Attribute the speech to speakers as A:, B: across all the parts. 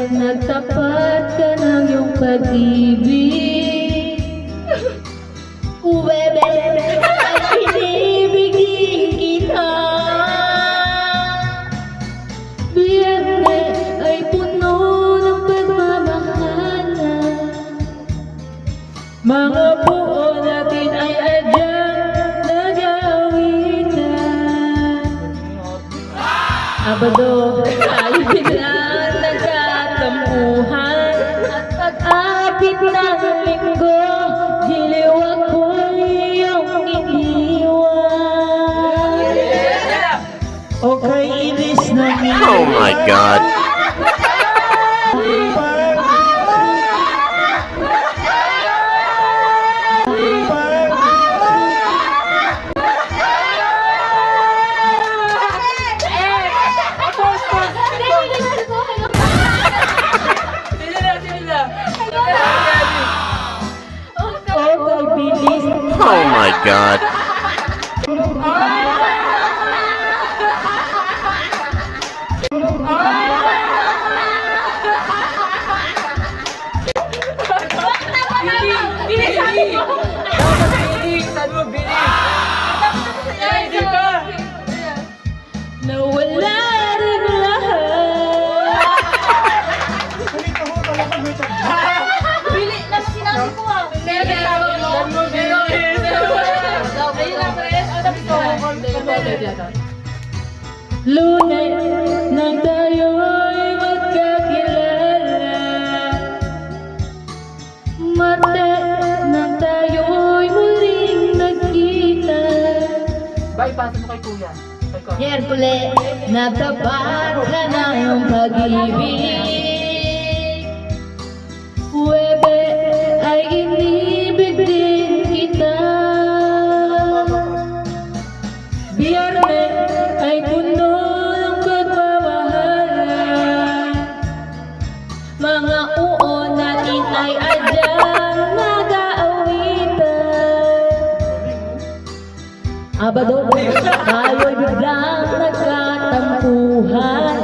A: nagtapat ka ng iyong pag-ibig. Uwebe, at pinibigin kita. Biyernes ay puno ng pagmamahalan. Mga buo natin ay adyang nag-aawitan. Sabado ay biglang nagkatampuhan. At pag-apit ng linggo, giliw ako'y iyong iniwan.
B: Okay, inis na niya.
C: Oh my God.
A: Okay, bilis.
C: Oh my God.
A: Nawala rin lahat.
D: Bili na sinabi ko ah.
A: Lunes nang tayo'y magkakilala. Martes nang tayo'y muling nagkita.
B: Bypass mo kay Kuya.
A: Miyerkules nagtapat ka ng iyong pag-ibig. Huwebe ay inibig din kita. Biyernes ay puno ng pagmamahalan. Mga uo natin ay adyang nag-aawitan. Sabado tayo'y biglang nagkatampuhan.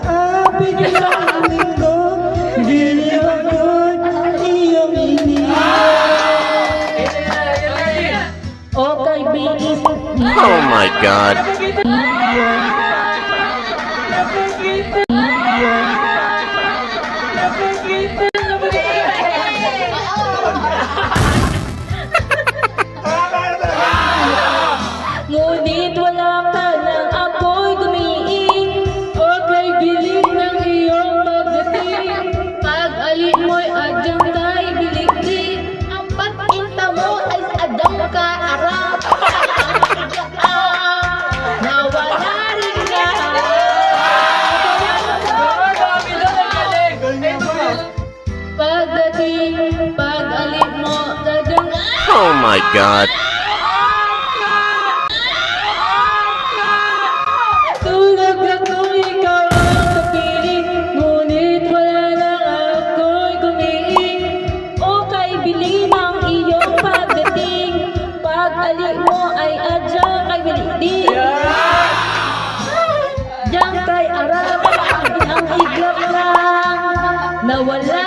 B: Pag-apit ng linggo, giliw ako'y iyong iniwan.
A: Okay, bilis.
C: Oh my God.
A: Ngunit wala ka nang ako'y gumiing. Okay, bilis ng iyong pagdating. Pag-alit mo'y adyang tayo biliglig. Ang pag-inta mo ay adyang kaarap. Nawala rin lahat. Pagdating, pag-alit mo, adyang
C: Oh my God.
A: tulog akong ikaw ang kapiling. Ngunit wala nang ako'y gumiing. Okay, bilhin ang iyong pagdating. Pag-alik mo ay adyang kay biligdig. Diyan kay arap ang iglap lang. Nawala